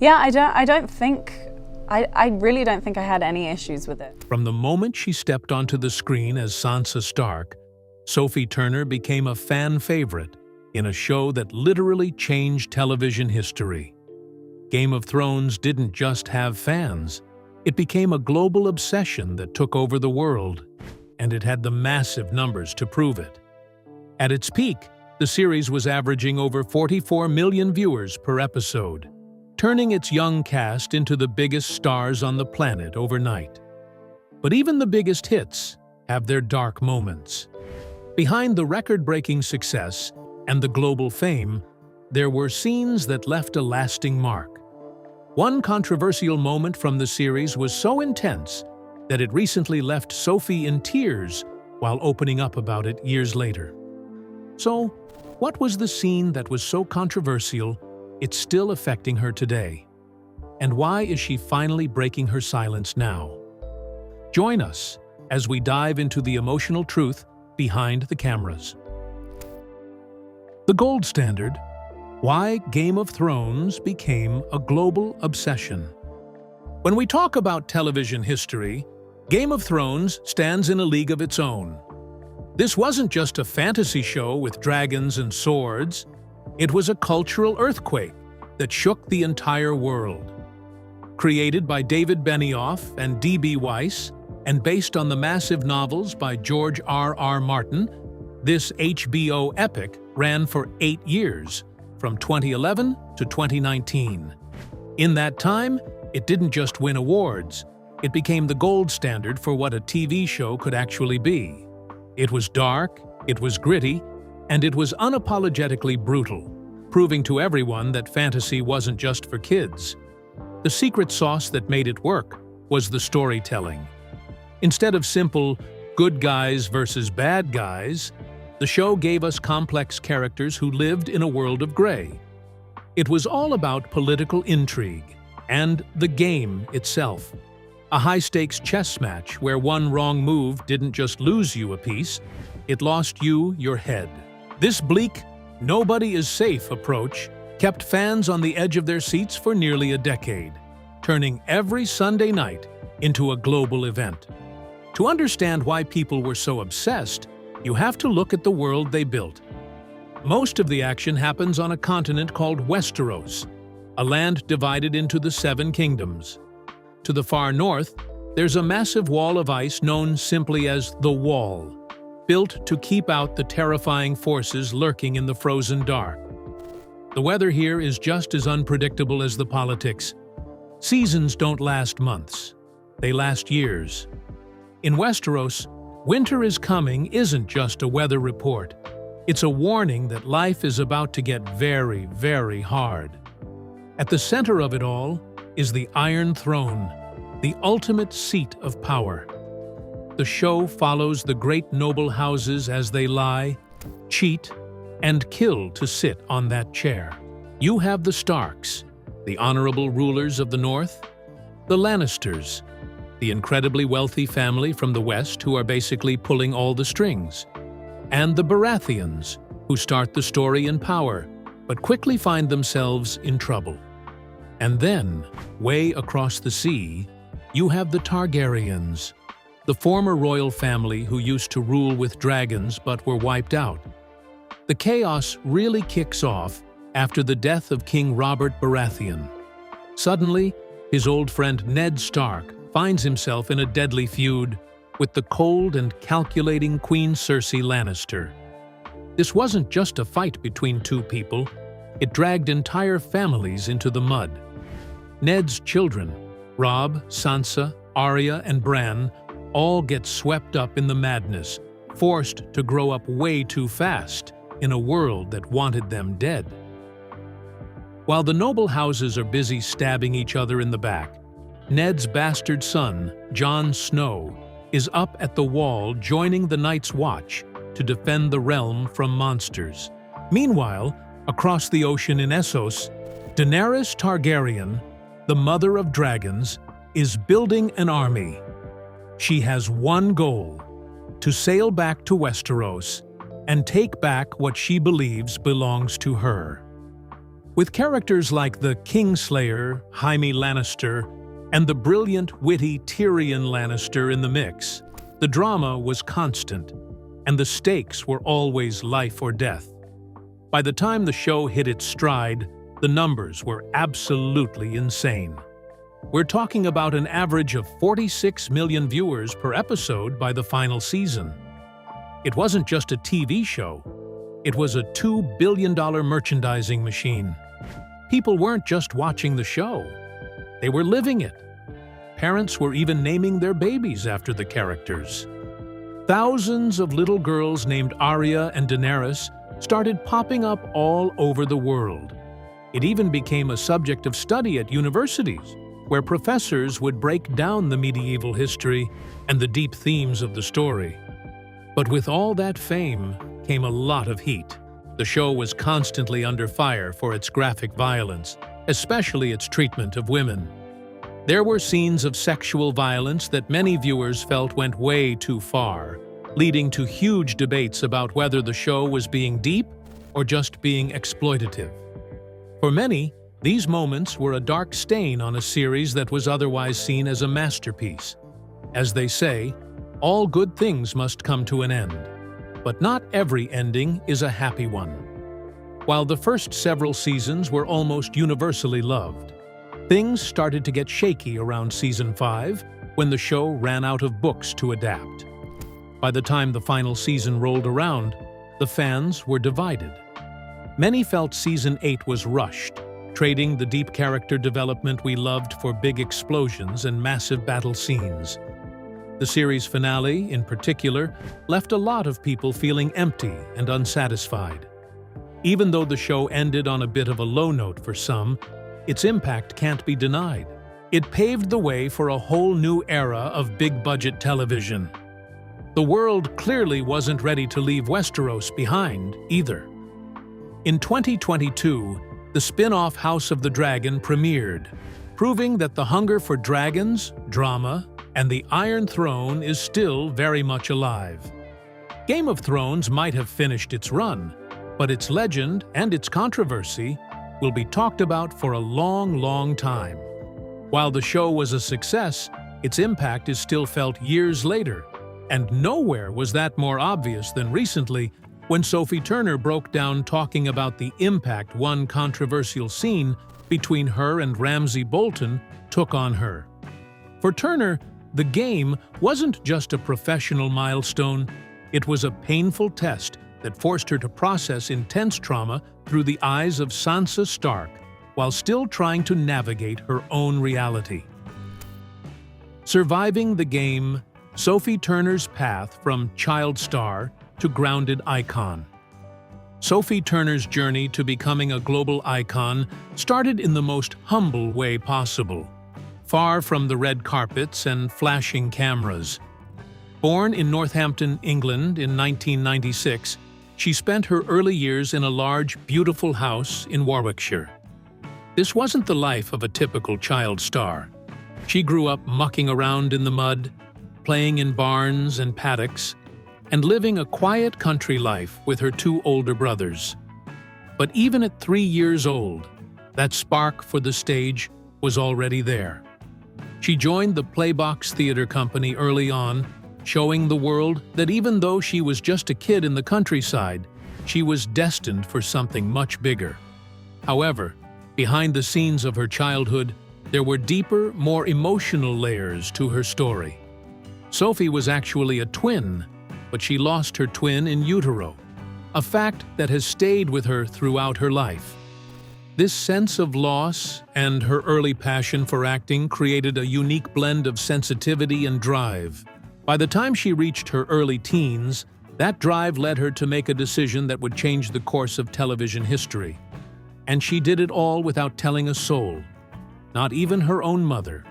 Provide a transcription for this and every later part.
Yeah, I really don't think I had any issues with it. From the moment she stepped onto the screen as Sansa Stark, Sophie Turner became a fan favorite in a show that literally changed television history. Game of Thrones didn't just have fans. It became a global obsession that took over the world, and it had the massive numbers to prove it. At its peak, the series was averaging over 44 million viewers per episode, turning its young cast into the biggest stars on the planet overnight. But even the biggest hits have their dark moments. Behind the record-breaking success and the global fame, there were scenes that left a lasting mark. One controversial moment from the series was so intense that it recently left Sophie in tears while opening up about it years later. So, what was the scene that was so controversial it's still affecting her today? And why is she finally breaking her silence now? Join us as we dive into the emotional truth behind the cameras. The gold standard: why Game of Thrones became a global obsession. When we talk about television history, Game of Thrones stands in a league of its own. This wasn't just a fantasy show with dragons and swords. It was a cultural earthquake that shook the entire world. Created by David Benioff and D.B. Weiss, and based on the massive novels by George R.R. Martin, this HBO epic ran for 8 years, from 2011 to 2019. In that time, it didn't just win awards, it became the gold standard for what a TV show could actually be. It was dark, it was gritty, and it was unapologetically brutal, proving to everyone that fantasy wasn't just for kids. The secret sauce that made it work was the storytelling. Instead of simple good guys versus bad guys, the show gave us complex characters who lived in a world of gray. It was all about political intrigue and the game itself. A high-stakes chess match where one wrong move didn't just lose you a piece, it lost you your head. This bleak, nobody-is-safe approach kept fans on the edge of their seats for nearly a decade, turning every Sunday night into a global event. To understand why people were so obsessed, you have to look at the world they built. Most of the action happens on a continent called Westeros, a land divided into the 7 kingdoms. To the far north, there's a massive wall of ice known simply as the Wall, built to keep out the terrifying forces lurking in the frozen dark. The weather here is just as unpredictable as the politics. Seasons don't last months, they last years. In Westeros, winter is coming isn't just a weather report. It's a warning that life is about to get very, very hard. At the center of it all is the Iron Throne, the ultimate seat of power. The show follows the great noble houses as they lie, cheat, and kill to sit on that chair. You have the Starks, the honorable rulers of the North, the Lannisters, the incredibly wealthy family from the West who are basically pulling all the strings, and the Baratheons, who start the story in power, but quickly find themselves in trouble. And then, way across the sea, you have the Targaryens, the former royal family who used to rule with dragons but were wiped out. The chaos really kicks off after the death of King Robert Baratheon. Suddenly, his old friend Ned Stark finds himself in a deadly feud with the cold and calculating Queen Cersei Lannister. This wasn't just a fight between two people, it dragged entire families into the mud. Ned's children, Robb, Sansa, Arya, and Bran, all get swept up in the madness, forced to grow up way too fast in a world that wanted them dead. While the noble houses are busy stabbing each other in the back, Ned's bastard son, Jon Snow, is up at the Wall joining the Night's Watch to defend the realm from monsters. Meanwhile, across the ocean in Essos, Daenerys Targaryen, the mother of dragons, is building an army. She has one goal: to sail back to Westeros and take back what she believes belongs to her. With characters like the Kingslayer, Jaime Lannister, and the brilliant, witty Tyrion Lannister in the mix, the drama was constant, and the stakes were always life or death. By the time the show hit its stride, the numbers were absolutely insane. We're talking about an average of 46 million viewers per episode by the final season. It wasn't just a TV show. It was a $2 billion merchandising machine. People weren't just watching the show. They were living it. Parents were even naming their babies after the characters. Thousands of little girls named Arya and Daenerys started popping up all over the world. It even became a subject of study at universities, where professors would break down the medieval history and the deep themes of the story. But with all that fame came a lot of heat. The show was constantly under fire for its graphic violence, especially its treatment of women. There were scenes of sexual violence that many viewers felt went way too far, leading to huge debates about whether the show was being deep or just being exploitative. For many, these moments were a dark stain on a series that was otherwise seen as a masterpiece. As they say, all good things must come to an end. But not every ending is a happy one. While the first several seasons were almost universally loved, things started to get shaky around season 5 when the show ran out of books to adapt. By the time the final season rolled around, the fans were divided. Many felt season 8 was rushed, trading the deep character development we loved for big explosions and massive battle scenes. The series finale, in particular, left a lot of people feeling empty and unsatisfied. Even though the show ended on a bit of a low note for some, its impact can't be denied. It paved the way for a whole new era of big-budget television. The world clearly wasn't ready to leave Westeros behind, either. In 2022, the spin-off House of the Dragon premiered, proving that the hunger for dragons, drama, and the Iron Throne is still very much alive. Game of Thrones might have finished its run, but its legend and its controversy will be talked about for a long, long time. While the show was a success, its impact is still felt years later, and nowhere was that more obvious than recently when Sophie Turner broke down talking about the impact one controversial scene between her and Ramsay Bolton took on her. For Turner, the game wasn't just a professional milestone, it was a painful test that forced her to process intense trauma through the eyes of Sansa Stark while still trying to navigate her own reality. Surviving the game, Sophie Turner's path from child star to grounded icon. Sophie Turner's journey to becoming a global icon started in the most humble way possible, far from the red carpets and flashing cameras. Born in Northampton, England in 1996, she spent her early years in a large, beautiful house in Warwickshire. This wasn't the life of a typical child star. She grew up mucking around in the mud, playing in barns and paddocks, and living a quiet country life with her 2 older brothers. But even at 3 years old, that spark for the stage was already there. She joined the Playbox Theatre Company early on, showing the world that even though she was just a kid in the countryside, she was destined for something much bigger. However, behind the scenes of her childhood, there were deeper, more emotional layers to her story. Sophie was actually a twin, but she lost her twin in utero, a fact that has stayed with her throughout her life. This sense of loss and her early passion for acting created a unique blend of sensitivity and drive. By the time she reached her early teens, that drive led her to make a decision that would change the course of television history. And she did it all without telling a soul, not even her own mother.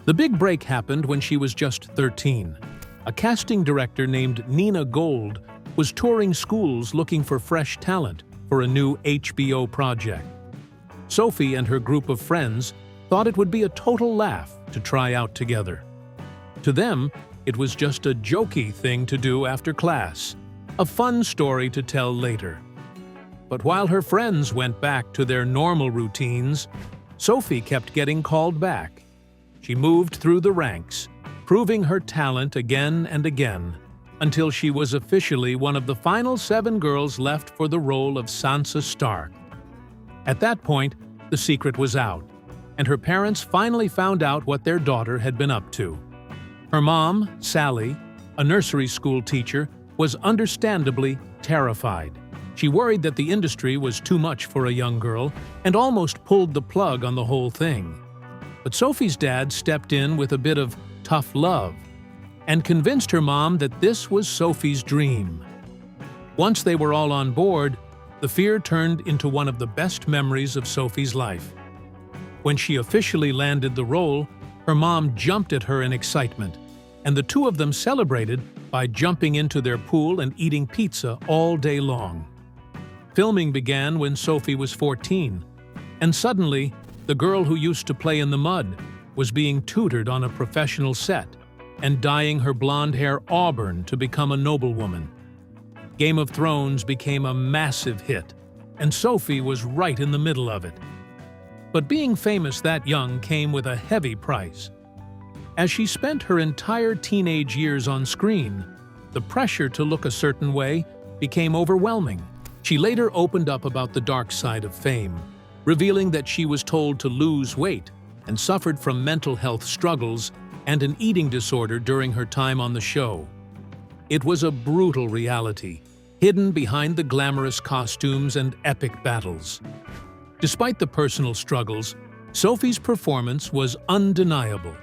The big break happened when she was just 13. A casting director named Nina Gold was touring schools looking for fresh talent for a new HBO project. Sophie and her group of friends thought it would be a total laugh to try out together. To them, it was just a jokey thing to do after class, a fun story to tell later. But while her friends went back to their normal routines, Sophie kept getting called back. She moved through the ranks, proving her talent again and again, until she was officially one of the final 7 girls left for the role of Sansa Stark. At that point, the secret was out, and her parents finally found out what their daughter had been up to. Her mom, Sally, a nursery school teacher, was understandably terrified. She worried that the industry was too much for a young girl and almost pulled the plug on the whole thing. But Sophie's dad stepped in with a bit of tough love and convinced her mom that this was Sophie's dream. Once they were all on board, the fear turned into one of the best memories of Sophie's life. When she officially landed the role, her mom jumped at her in excitement, and the two of them celebrated by jumping into their pool and eating pizza all day long. Filming began when Sophie was 14, and suddenly, the girl who used to play in the mud was being tutored on a professional set and dyeing her blonde hair auburn to become a noblewoman. Game of Thrones became a massive hit, and Sophie was right in the middle of it. But being famous that young came with a heavy price. As she spent her entire teenage years on screen, the pressure to look a certain way became overwhelming. She later opened up about the dark side of fame, revealing that she was told to lose weight and suffered from mental health struggles and an eating disorder during her time on the show. It was a brutal reality, hidden behind the glamorous costumes and epic battles. Despite the personal struggles, Sophie's performance was undeniable.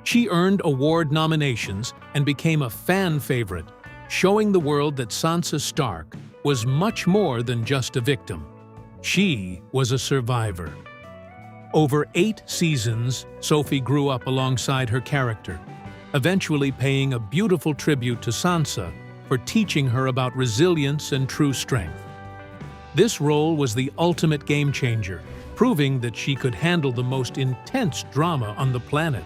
She earned award nominations and became a fan favorite, showing the world that Sansa Stark was much more than just a victim. She was a survivor. Over 8 seasons, Sophie grew up alongside her character, eventually paying a beautiful tribute to Sansa for teaching her about resilience and true strength. This role was the ultimate game changer, proving that she could handle the most intense drama on the planet.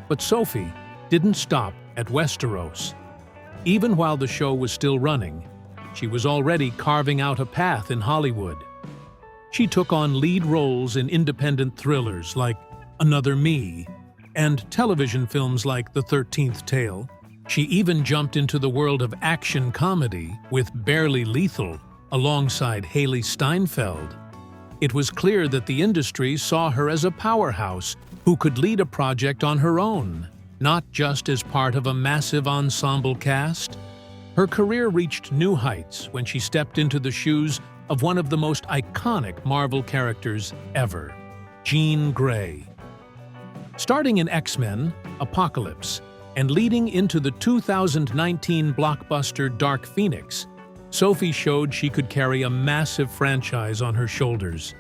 But Sophie didn't stop at Westeros. Even while the show was still running, she was already carving out a path in Hollywood. She took on lead roles in independent thrillers like Another Me and television films like The 13th Tale. She even jumped into the world of action comedy with Barely Lethal alongside Haley Steinfeld. It was clear that the industry saw her as a powerhouse who could lead a project on her own, not just as part of a massive ensemble cast. Her career reached new heights when she stepped into the shoes of one of the most iconic Marvel characters ever, Jean Grey. Starting in X-Men, Apocalypse, and leading into the 2019 blockbuster Dark Phoenix, Sophie showed she could carry a massive franchise on her shoulders.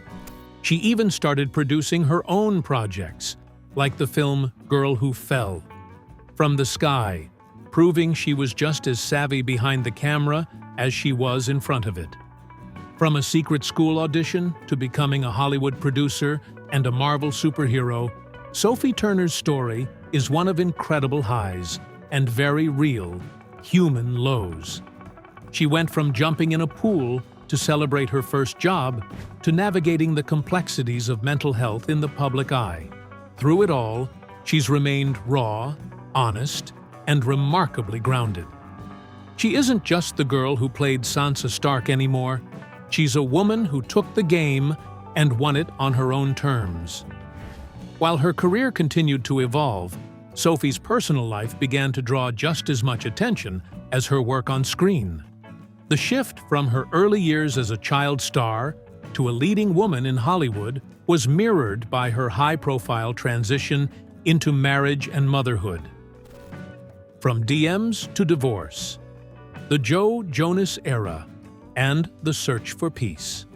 She even started producing her own projects, like the film Girl Who Fell, From the Sky, proving she was just as savvy behind the camera as she was in front of it. From a secret school audition to becoming a Hollywood producer and a Marvel superhero, Sophie Turner's story is one of incredible highs and very real, human lows. She went from jumping in a pool to celebrate her first job to navigating the complexities of mental health in the public eye. Through it all, she's remained raw, honest, and remarkably grounded. She isn't just the girl who played Sansa Stark anymore. She's a woman who took the game and won it on her own terms. While her career continued to evolve, Sophie's personal life began to draw just as much attention as her work on screen. The shift from her early years as a child star to a leading woman in Hollywood was mirrored by her high-profile transition into marriage and motherhood. From DMs to divorce, the Joe Jonas era, and the search for peace.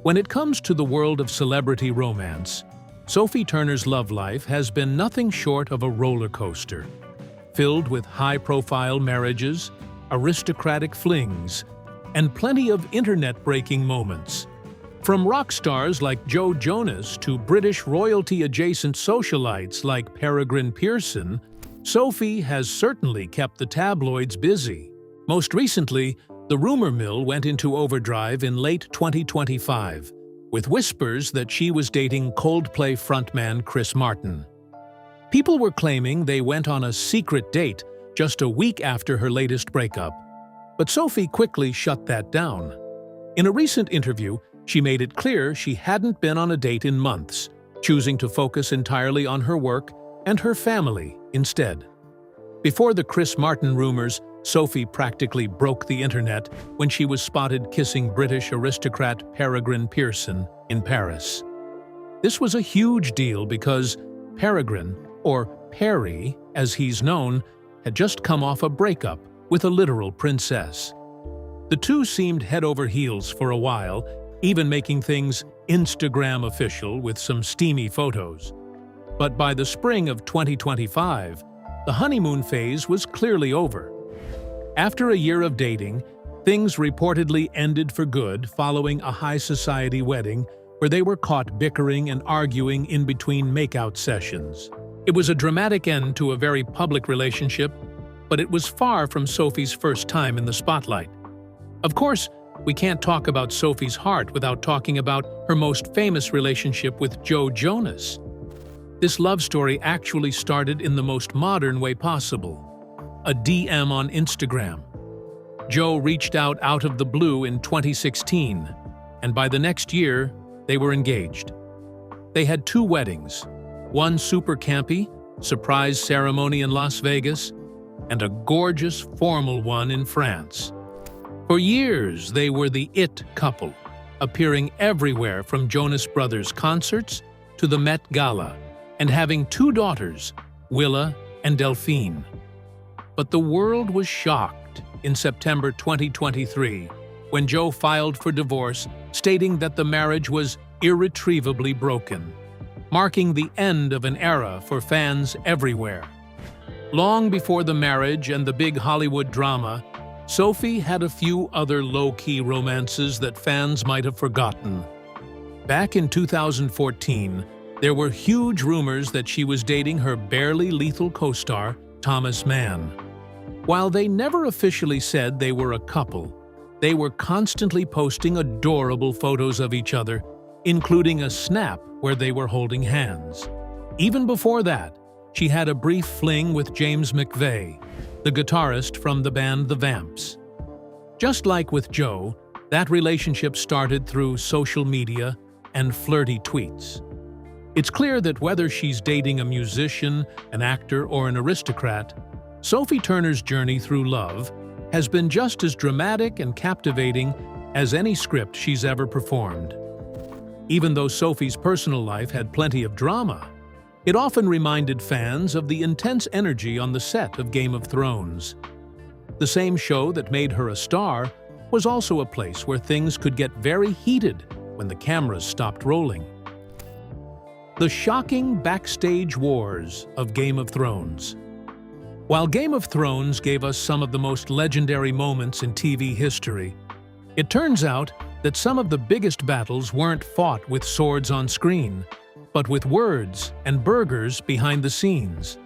When it comes to the world of celebrity romance, Sophie Turner's love life has been nothing short of a roller coaster, filled with high-profile marriages, aristocratic flings, and plenty of internet-breaking moments. From rock stars like Joe Jonas to British royalty-adjacent socialites like Peregrine Pearson, Sophie has certainly kept the tabloids busy. Most recently, The rumor mill went into overdrive in late 2025, with whispers that she was dating Coldplay frontman Chris Martin. People were claiming they went on a secret date just a week after her latest breakup, but Sophie quickly shut that down. In a recent interview, she made it clear she hadn't been on a date in months, choosing to focus entirely on her work and her family instead. Before the Chris Martin rumors, Sophie practically broke the internet when she was spotted kissing British aristocrat Peregrine Pearson in Paris. This was a huge deal because Peregrine, or Perry as he's known, had just come off a breakup with a literal princess. The two seemed head over heels for a while, even making things Instagram official with some steamy photos. But by the spring of 2025, the honeymoon phase was clearly over. After a year of dating, things reportedly ended for good following a high society wedding where they were caught bickering and arguing in between makeout sessions. It was a dramatic end to a very public relationship, but it was far from Sophie's first time in the spotlight. Of course, we can't talk about Sophie's heart without talking about her most famous relationship with Joe Jonas. This love story actually started in the most modern way possible, a DM on Instagram. Joe reached out of the blue in 2016, and by the next year, they were engaged. They had 2 weddings, one super campy, surprise ceremony in Las Vegas, and a gorgeous, formal one in France. For years, they were the it couple, appearing everywhere from Jonas Brothers concerts to the Met Gala, and having 2 daughters, Willa and Delphine. But the world was shocked in September 2023 when Joe filed for divorce, stating that the marriage was irretrievably broken, marking the end of an era for fans everywhere. Long before the marriage and the big Hollywood drama, Sophie had a few other low-key romances that fans might have forgotten. Back in 2014, there were huge rumors that she was dating her barely lethal co-star, Thomas Mann. While they never officially said they were a couple, they were constantly posting adorable photos of each other, including a snap where they were holding hands. Even before that, she had a brief fling with James McVeigh, the guitarist from the band The Vamps. Just like with Joe, that relationship started through social media and flirty tweets. It's clear that whether she's dating a musician, an actor, or an aristocrat, Sophie Turner's journey through love has been just as dramatic and captivating as any script she's ever performed. Even though Sophie's personal life had plenty of drama, it often reminded fans of the intense energy on the set of Game of Thrones. The same show that made her a star was also a place where things could get very heated when the cameras stopped rolling. The shocking backstage wars of Game of Thrones. While Game of Thrones gave us some of the most legendary moments in TV history, it turns out that some of the biggest battles weren't fought with swords on screen, but with words and burgers behind the scenes.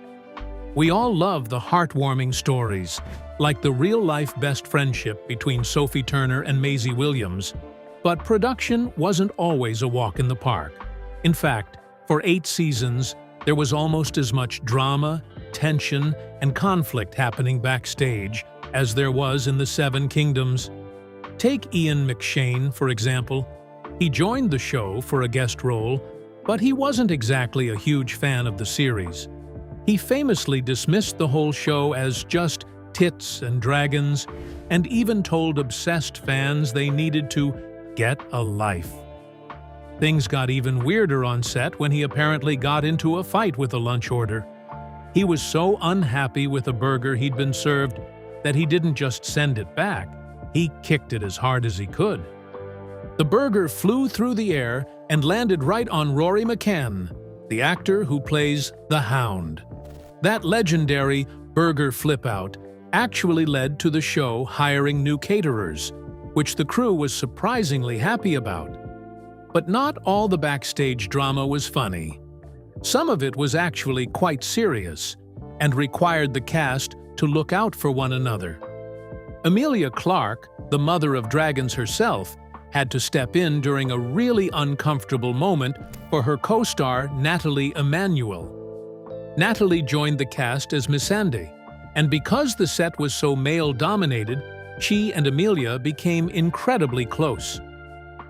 We all love the heartwarming stories, like the real-life best friendship between Sophie Turner and Maisie Williams, but production wasn't always a walk in the park. In fact, for 8 seasons, there was almost as much drama, tension, and conflict happening backstage as there was in the 7 Kingdoms. Take Ian McShane, for example. He joined the show for a guest role, but he wasn't exactly a huge fan of the series. He famously dismissed the whole show as just tits and dragons, and even told obsessed fans they needed to get a life. Things got even weirder on set when he apparently got into a fight with a lunch order. He was so unhappy with a burger he'd been served that he didn't just send it back, he kicked it as hard as he could. The burger flew through the air and landed right on Rory McCann, the actor who plays the Hound. That legendary burger flip-out actually led to the show hiring new caterers, which the crew was surprisingly happy about. But not all the backstage drama was funny. Some of it was actually quite serious and required the cast to look out for one another. Emilia Clarke, the mother of dragons herself, had to step in during a really uncomfortable moment for her co-star Natalie Emmanuel. Natalie joined the cast as Missandei, and because the set was so male-dominated, she and Emilia became incredibly close.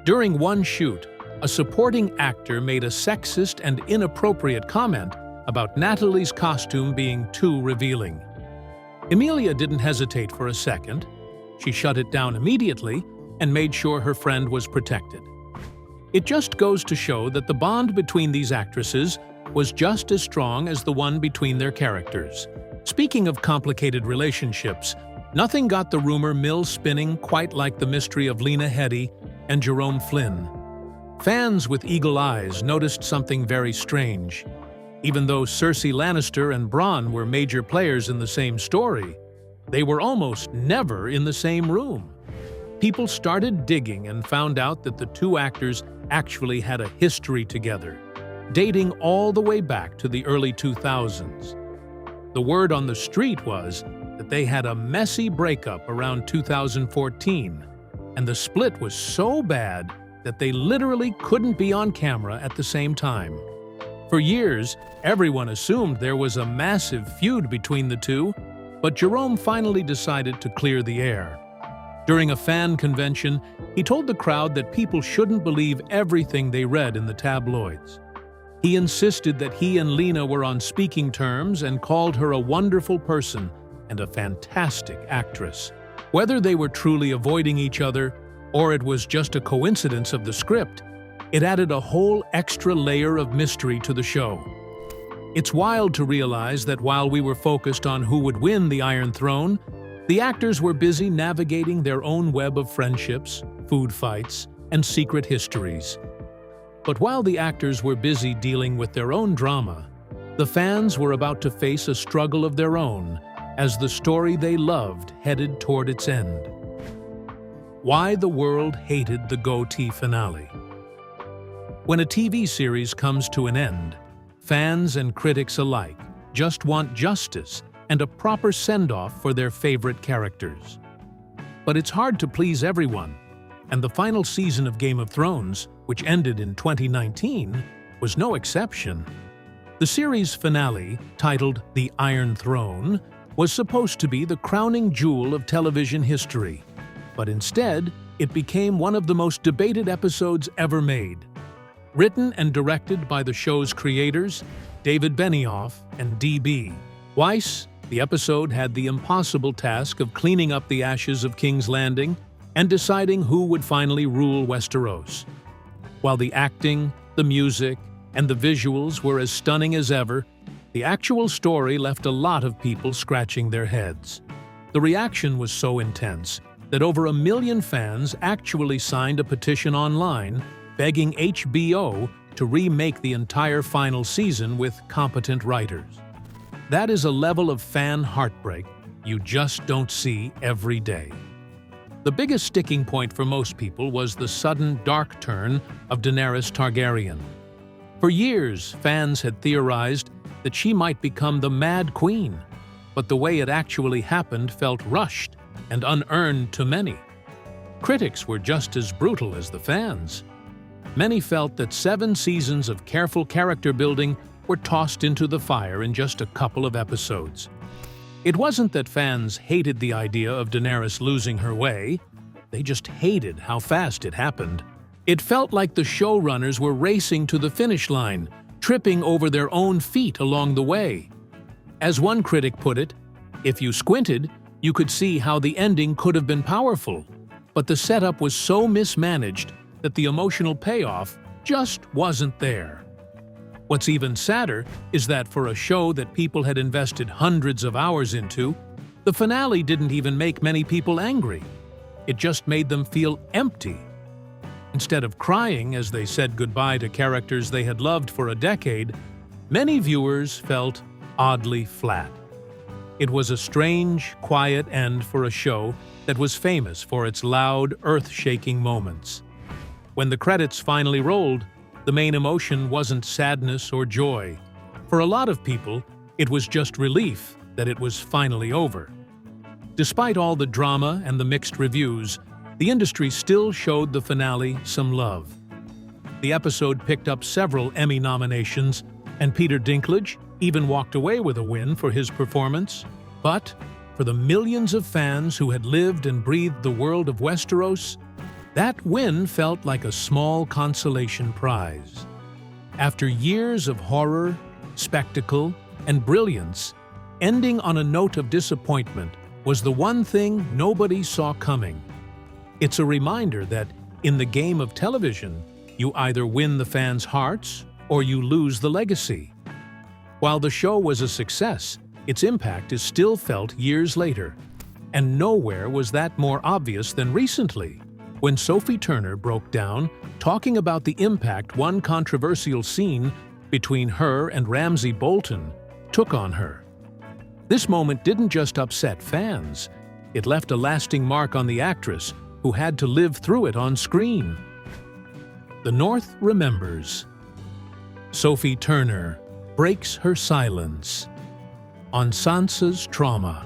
During one shoot, a supporting actor made a sexist and inappropriate comment about Natalie's costume being too revealing. Emilia didn't hesitate for a second. She shut it down immediately and made sure her friend was protected. It just goes to show that the bond between these actresses was just as strong as the one between their characters. Speaking of complicated relationships, nothing got the rumor mill spinning quite like the mystery of Lena Headey and Jerome Flynn. Fans with eagle eyes noticed something very strange. Even though Cersei Lannister and Bronn were major players in the same story, they were almost never in the same room. People started digging and found out that the two actors actually had a history together, dating all the way back to the early 2000s. The word on the street was that they had a messy breakup around 2014, and the split was so bad that they literally couldn't be on camera at the same time. For years, everyone assumed there was a massive feud between the two, but Jerome finally decided to clear the air. During a fan convention, he told the crowd that people shouldn't believe everything they read in the tabloids. He insisted that he and Lena were on speaking terms and called her a wonderful person and a fantastic actress. Whether they were truly avoiding each other or it was just a coincidence of the script, it added a whole extra layer of mystery to the show. It's wild to realize that while we were focused on who would win the Iron Throne, the actors were busy navigating their own web of friendships, food fights, and secret histories. But while the actors were busy dealing with their own drama, the fans were about to face a struggle of their own as the story they loved headed toward its end. Why the world hated the goatee finale. When a TV series comes to an end, fans and critics alike just want justice and a proper send-off for their favorite characters. But it's hard to please everyone, and the final season of Game of Thrones, which ended in 2019, was no exception. The series finale, titled The Iron Throne, was supposed to be the crowning jewel of television history, but instead, it became one of the most debated episodes ever made. Written and directed by the show's creators, David Benioff and D.B. Weiss, the episode had the impossible task of cleaning up the ashes of King's Landing and deciding who would finally rule Westeros. While the acting, the music, and the visuals were as stunning as ever, the actual story left a lot of people scratching their heads. The reaction was so intense that over 1 million fans actually signed a petition online begging HBO to remake the entire final season with competent writers. That is a level of fan heartbreak you just don't see every day. The biggest sticking point for most people was the sudden dark turn of Daenerys Targaryen. For years, fans had theorized that she might become the Mad Queen, but the way it actually happened felt rushed and unearned to many. Critics were just as brutal as the fans. Many felt that 7 seasons of careful character building were tossed into the fire in just a couple of episodes. It wasn't that fans hated the idea of Daenerys losing her way, they just hated how fast it happened. It felt like the showrunners were racing to the finish line, tripping over their own feet along the way. As one critic put it, if you squinted, you could see how the ending could have been powerful, but the setup was so mismanaged that the emotional payoff just wasn't there. What's even sadder is that for a show that people had invested hundreds of hours into, the finale didn't even make many people angry. It just made them feel empty. Instead of crying as they said goodbye to characters they had loved for a decade, many viewers felt oddly flat. It was a strange, quiet end for a show that was famous for its loud, earth-shaking moments. When the credits finally rolled, the main emotion wasn't sadness or joy. For a lot of people, it was just relief that it was finally over. Despite all the drama and the mixed reviews, the industry still showed the finale some love. The episode picked up several Emmy nominations, and Peter Dinklage even walked away with a win for his performance. But for the millions of fans who had lived and breathed the world of Westeros, that win felt like a small consolation prize. After years of horror, spectacle, and brilliance, ending on a note of disappointment was the one thing nobody saw coming. It's a reminder that, in the game of television, you either win the fans' hearts or you lose the legacy. While the show was a success, its impact is still felt years later. And nowhere was that more obvious than recently, when Sophie Turner broke down, talking about the impact one controversial scene between her and Ramsay Bolton took on her. This moment didn't just upset fans, it left a lasting mark on the actress who had to live through it on screen. The North remembers. Sophie Turner breaks her silence on Sansa's trauma.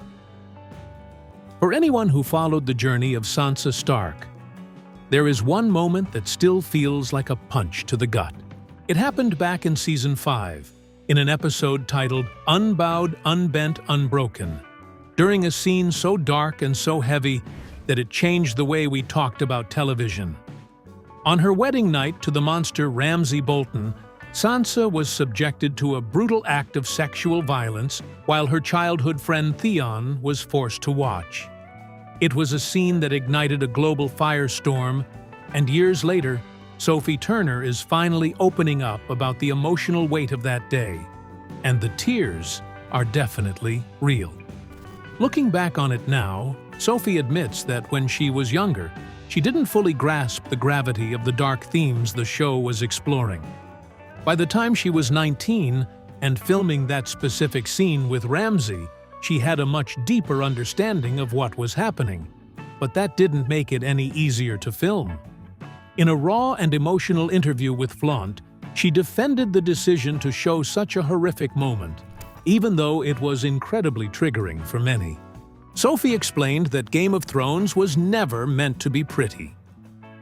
For anyone who followed the journey of Sansa Stark, there is one moment that still feels like a punch to the gut. It happened back in Season 5, in an episode titled Unbowed, Unbent, Unbroken, during a scene so dark and so heavy that it changed the way we talked about television. On her wedding night to the monster Ramsay Bolton, Sansa was subjected to a brutal act of sexual violence while her childhood friend Theon was forced to watch. It was a scene that ignited a global firestorm, and years later, Sophie Turner is finally opening up about the emotional weight of that day, and the tears are definitely real. Looking back on it now, Sophie admits that when she was younger, she didn't fully grasp the gravity of the dark themes the show was exploring. By the time she was 19 and filming that specific scene with Ramsay, she had a much deeper understanding of what was happening. But that didn't make it any easier to film. In a raw and emotional interview with Flaunt, she defended the decision to show such a horrific moment, even though it was incredibly triggering for many. Sophie explained that Game of Thrones was never meant to be pretty.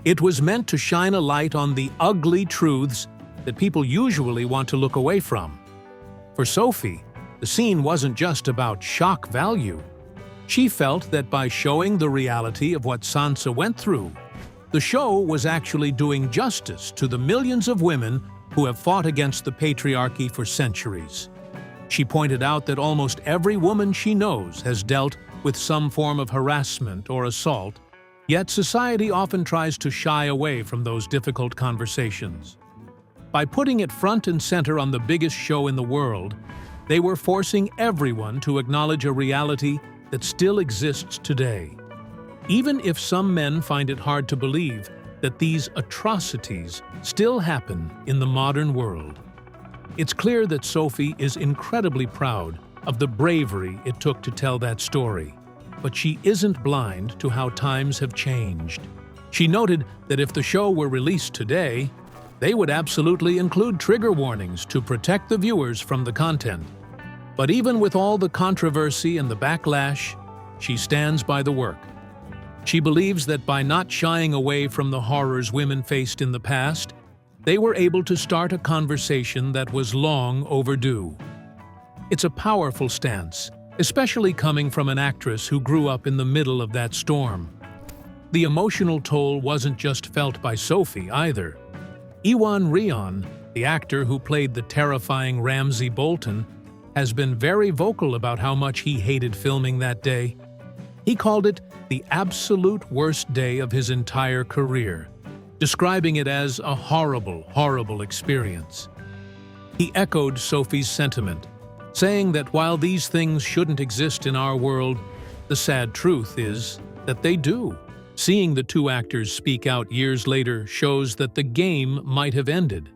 It was meant to shine a light on the ugly truths that people usually want to look away from. For Sophie, the scene wasn't just about shock value. She felt that by showing the reality of what Sansa went through, the show was actually doing justice to the millions of women who have fought against the patriarchy for centuries. She pointed out that almost every woman she knows has dealt with some form of harassment or assault, yet society often tries to shy away from those difficult conversations. By putting it front and center on the biggest show in the world, they were forcing everyone to acknowledge a reality that still exists today. Even if some men find it hard to believe that these atrocities still happen in the modern world. It's clear that Sophie is incredibly proud of the bravery it took to tell that story, but she isn't blind to how times have changed. She noted that if the show were released today, they would absolutely include trigger warnings to protect the viewers from the content. But even with all the controversy and the backlash, she stands by the work. She believes that by not shying away from the horrors women faced in the past, they were able to start a conversation that was long overdue. It's a powerful stance, especially coming from an actress who grew up in the middle of that storm. The emotional toll wasn't just felt by Sophie either. Iwan Rheon, the actor who played the terrifying Ramsay Bolton, has been very vocal about how much he hated filming that day. He called it the absolute worst day of his entire career, describing it as a horrible, horrible experience. He echoed Sophie's sentiment, saying that while these things shouldn't exist in our world, the sad truth is that they do. Seeing the two actors speak out years later shows that the game might have ended,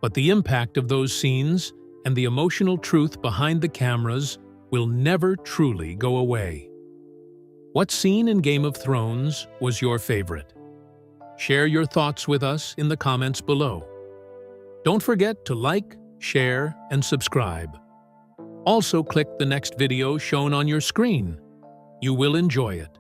but the impact of those scenes and the emotional truth behind the cameras will never truly go away. What scene in Game of Thrones was your favorite? Share your thoughts with us in the comments below. Don't forget to like, share, and subscribe. Also click the next video shown on your screen. You will enjoy it.